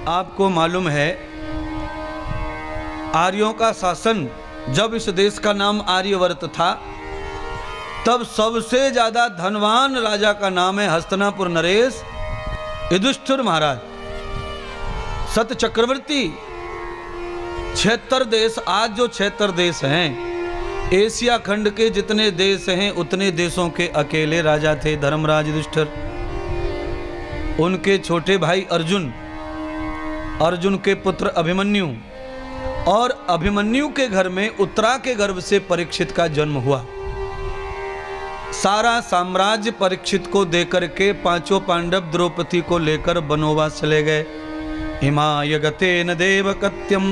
आपको मालूम है आर्यों का शासन, जब इस देश का नाम आर्यवर्त था, तब सबसे ज्यादा धनवान राजा का नाम है हस्तिनापुर नरेश युधिष्ठिर महाराज। सत चक्रवर्ती 76 देश, आज जो 76 देश हैं, एशिया खंड के जितने देश हैं उतने देशों के अकेले राजा थे धर्मराज युधिष्ठिर। उनके छोटे भाई अर्जुन, अर्जुन के पुत्र अभिमन्यु, और अभिमन्यु के घर में उत्तरा के गर्भ से परीक्षित का जन्म हुआ। सारा साम्राज्य परीक्षित को देकर के पांचों पांडव द्रौपदी को लेकर वनवास चले गए। हिमाय गतेन देवकत्यम,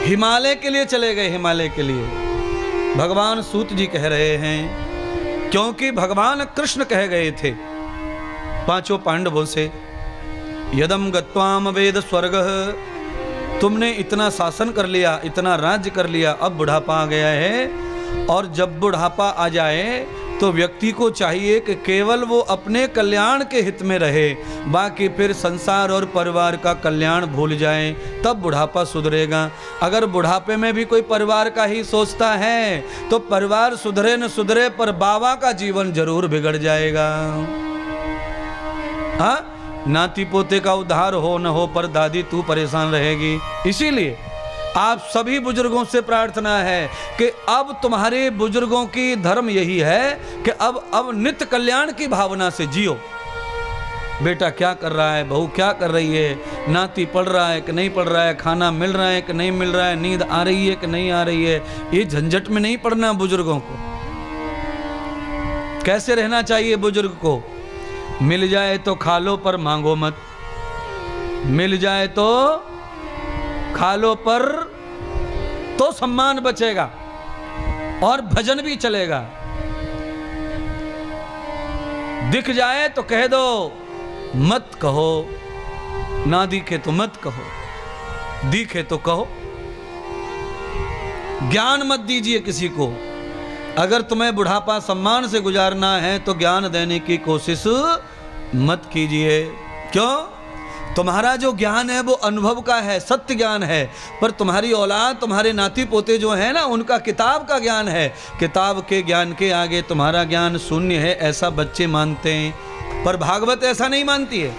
हिमालय के लिए चले गए, हिमालय के लिए। भगवान सूत जी कह रहे हैं, क्योंकि भगवान कृष्ण कह गए थे पांचों पांडवों से, यदम गत्वाम वेद स्वर्ग, तुमने इतना शासन कर लिया, इतना राज्य कर लिया, अब बुढ़ापा आ गया है। और जब बुढ़ापा आ जाए तो व्यक्ति को चाहिए कि केवल वो अपने कल्याण के हित में रहे, बाकी फिर संसार और परिवार का कल्याण भूल जाए, तब बुढ़ापा सुधरेगा। अगर बुढ़ापे में भी कोई परिवार का ही सोचता है तो परिवार सुधरे न सुधरे पर बाबा का जीवन जरूर बिगड़ जाएगा। हाँ, नाती पोते का उद्धार हो न हो पर दादी तू परेशान रहेगी। इसीलिए आप सभी बुजुर्गों से प्रार्थना है कि अब तुम्हारे बुजुर्गों की धर्म यही है कि अब नित्य कल्याण की भावना से जियो। बेटा क्या कर रहा है, बहू क्या कर रही है, नाती पढ़ रहा है कि नहीं पढ़ रहा है, खाना मिल रहा है कि नहीं मिल रहा है, नींद आ रही है कि नहीं आ रही है, ये झंझट में नहीं पड़ना बुजुर्गों को। कैसे रहना चाहिए बुजुर्ग को? मिल जाए तो खा लो पर मांगो मत, मिल जाए तो खा लो पर तो सम्मान बचेगा और भजन भी चलेगा। दिख जाए तो कह दो, मत कहो, ना दिखे तो मत कहो, दिखे तो कहो। ज्ञान मत दीजिए किसी को। अगर तुम्हें बुढ़ापा सम्मान से गुजारना है तो ज्ञान देने की कोशिश मत कीजिए। क्यों? तुम्हारा जो ज्ञान है वो अनुभव का है, सत्य ज्ञान है, पर तुम्हारी औलाद, तुम्हारे नाती पोते जो है ना, उनका किताब का ज्ञान है। किताब के ज्ञान के आगे तुम्हारा ज्ञान शून्य है, ऐसा बच्चे मानते हैं, पर भागवत ऐसा नहीं मानती है।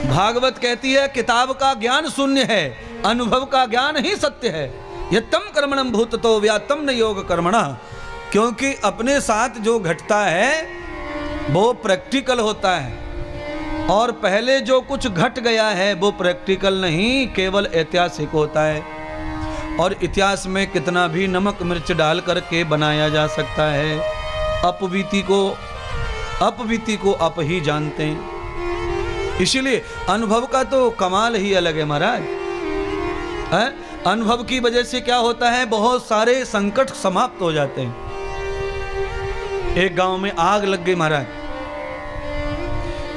भागवत कहती है किताब का ज्ञान शून्य है, अनुभव का ज्ञान ही सत्य है। यत्तम कर्मणं भूततो व्यात्तम न योग कर्मणा, क्योंकि अपने साथ जो घटता है वो प्रैक्टिकल होता है, और पहले जो कुछ घट गया है वो प्रैक्टिकल नहीं, केवल ऐतिहासिक होता है। और इतिहास में कितना भी नमक मिर्च डाल करके बनाया जा सकता है। अपवीति को अप ही जानते हैं। इसीलिए अनुभव का तो कमाल ही अलग है महाराज। अनुभव की वजह से क्या होता है, बहुत सारे संकट समाप्त हो जाते हैं। एक गांव में आग लग गई महाराज,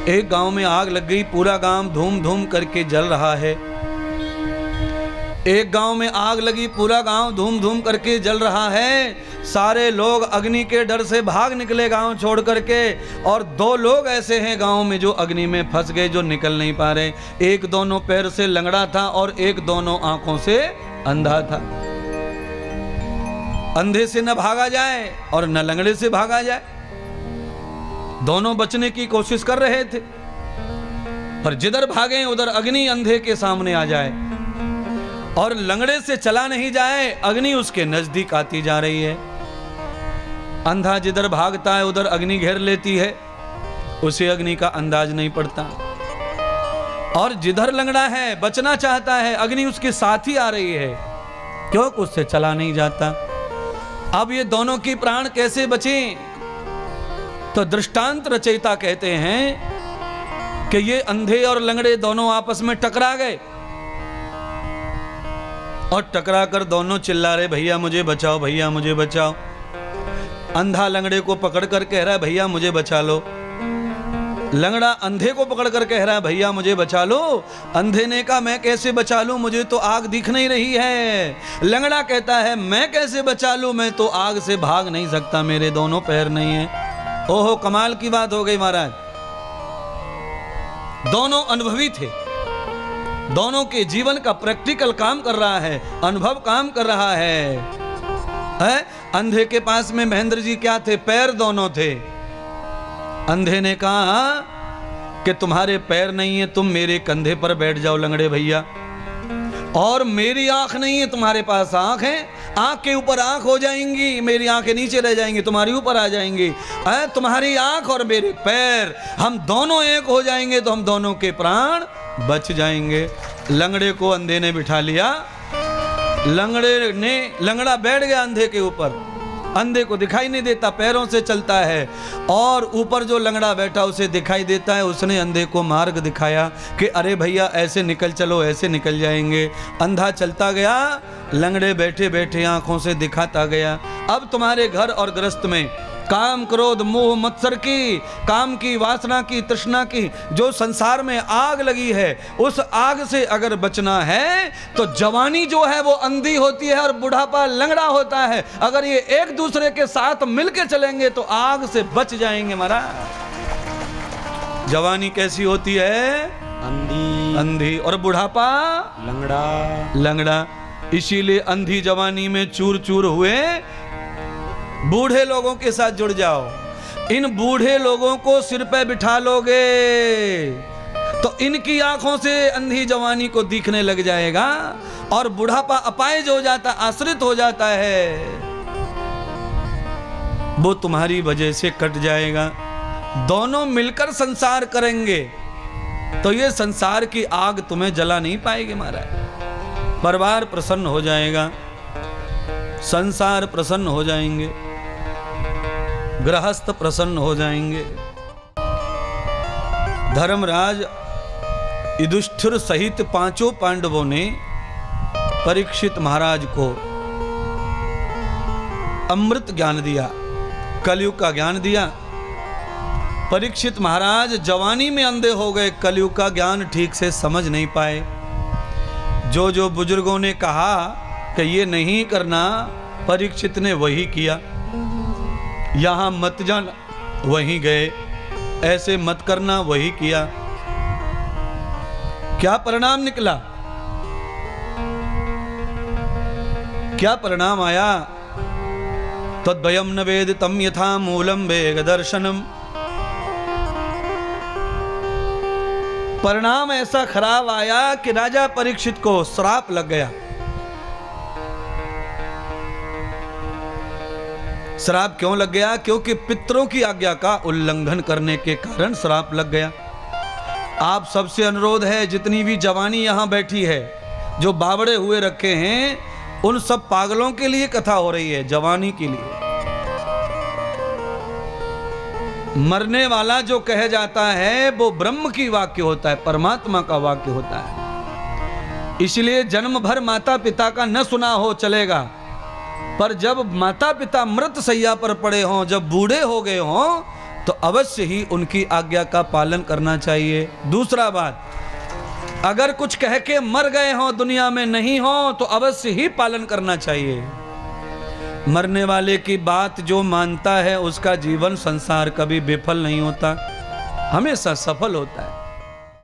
एक गांव में आग लग गई, पूरा गांव धूम धूम करके जल रहा है। एक गांव में आग लगी, पूरा गांव धूम धूम करके जल रहा है। सारे लोग अग्नि के डर से भाग निकले गांव छोड़ करके, और दो लोग ऐसे हैं गांव में जो अग्नि में फंस गए, जो निकल नहीं पा रहे। एक दोनों पैर से लंगड़ा था और एक दोनों आंखों से अंधा था। अंधे से न भागा जाए और न लंगड़े से भागा जाए, दोनों बचने की कोशिश कर रहे थे, पर जिधर भागे उधर अग्नि अंधे के सामने आ जाए, और लंगड़े से चला नहीं जाए, अग्नि उसके नजदीक आती जा रही है। अंधा जिधर भागता है उधर अग्नि घेर लेती है, उसे अग्नि का अंदाज नहीं पड़ता। और जिधर लंगड़ा है, बचना चाहता है, अग्नि उसके साथ ही आ रही है, क्यों? उससे चला नहीं जाता। अब ये दोनों की प्राण कैसे बचे? तो दृष्टांत रचयिता कहते हैं कि ये अंधे और लंगड़े दोनों आपस में टकरा गए, और टकरा कर दोनों चिल्ला रहे, भैया मुझे बचाओ, भैया मुझे बचाओ। अंधा लंगड़े को पकड़ कर कह रहा है, भैया मुझे बचा लो। लंगड़ा अंधे को पकड़ कर कह रहा है, भैया मुझे बचा लो। अंधे ने कहा, मैं कैसे बचा लूं, मुझे तो आग दिख नहीं रही है। लंगड़ा कहता है, मैं कैसे बचा लूं, मैं तो आग से भाग नहीं सकता, मेरे दोनों पैर नहीं है। ओहो, कमाल की बात हो गई महाराज। दोनों अनुभवी थे, दोनों के जीवन का प्रैक्टिकल काम कर रहा है, अनुभव काम कर रहा है? अंधे के पास में महेंद्र जी क्या थे? पैर दोनों थे। अंधे ने कहा कि तुम्हारे पैर नहीं है, तुम मेरे कंधे पर बैठ जाओ लंगड़े भैया, और मेरी आंख नहीं है, तुम्हारे पास आंख है, आंख के ऊपर आंख हो जाएंगी, मेरी आंखें नीचे रह जाएंगी, तुम्हारी ऊपर आ जाएंगी। तुम्हारी आंख और मेरे पैर, हम दोनों एक हो जाएंगे तो हम दोनों के प्राण बच जाएंगे। लंगड़े को अंधे ने बिठा लिया, लंगड़ा बैठ गया अंधे के ऊपर। अंधे को दिखाई नहीं देता, पैरों से चलता है, और ऊपर जो लंगड़ा बैठा उसे दिखाई देता है। उसने अंधे को मार्ग दिखाया कि अरे भैया ऐसे निकल चलो, ऐसे निकल जाएंगे। अंधा चलता गया, लंगड़े बैठे बैठे आंखों से दिखाता गया। अब तुम्हारे घर और गृहस्थ में काम, क्रोध, मोह, मत्सर की, काम की, वासना की, तृष्णा की जो संसार में आग लगी है, उस आग से अगर बचना है तो जवानी जो है वो अंधी होती है और बुढ़ापा लंगड़ा होता है। अगर ये एक दूसरे के साथ मिलकर चलेंगे तो आग से बच जाएंगे महाराज। जवानी कैसी होती है? अंधी, और बुढ़ापा लंगड़ा। इसीलिए अंधी जवानी में चूर चूर हुए बूढ़े लोगों के साथ जुड़ जाओ। इन बूढ़े लोगों को सिर पे बिठा लोगे तो इनकी आंखों से अंधी जवानी को दिखने लग जाएगा, और बुढ़ापा अपाहिज हो जाता, आश्रित हो जाता है, वो तुम्हारी वजह से कट जाएगा। दोनों मिलकर संसार करेंगे तो ये संसार की आग तुम्हें जला नहीं पाएगी महाराज। परिवार प्रसन्न हो जाएगा, संसार प्रसन्न हो जाएंगे, गृहस्थ प्रसन्न हो जाएंगे। धर्मराज युधिष्ठिर सहित 5 पांडवों ने परीक्षित महाराज को अमृत ज्ञान दिया, कलयुग का ज्ञान दिया। परीक्षित महाराज जवानी में अंधे हो गए, कलयुग का ज्ञान ठीक से समझ नहीं पाए। जो जो बुजुर्गों ने कहा कि ये नहीं करना, परीक्षित ने वही किया। यहां मत जाना, वहीं गए, ऐसे मत करना, वही किया। क्या परिणाम निकला? क्या परिणाम आया? तद्वयम न वेदितम यथा मूलम वेग दर्शनम। परिणाम ऐसा खराब आया कि राजा परीक्षित को श्राप लग गया। श्राप क्यों लग गया? क्योंकि पितरों की आज्ञा का उल्लंघन करने के कारण श्राप लग गया। आप सबसे अनुरोध है, जितनी भी जवानी यहां बैठी है, जो बावड़े हुए रखे हैं, उन सब पागलों के लिए कथा हो रही है, जवानी के लिए। मरने वाला जो कह जाता है वो ब्रह्म की वाक्य होता है, परमात्मा का वाक्य होता है। इसलिए जन्म भर माता पिता का न सुना हो चलेगा, पर जब माता पिता मृत सैया पर पड़े हों, जब बूढ़े हो गए हों, तो अवश्य ही उनकी आज्ञा का पालन करना चाहिए। दूसरा बात, अगर कुछ कह के मर गए हों, दुनिया में नहीं हो, तो अवश्य ही पालन करना चाहिए। मरने वाले की बात जो मानता है, उसका जीवन संसार कभी विफल नहीं होता, हमेशा सफल होता है।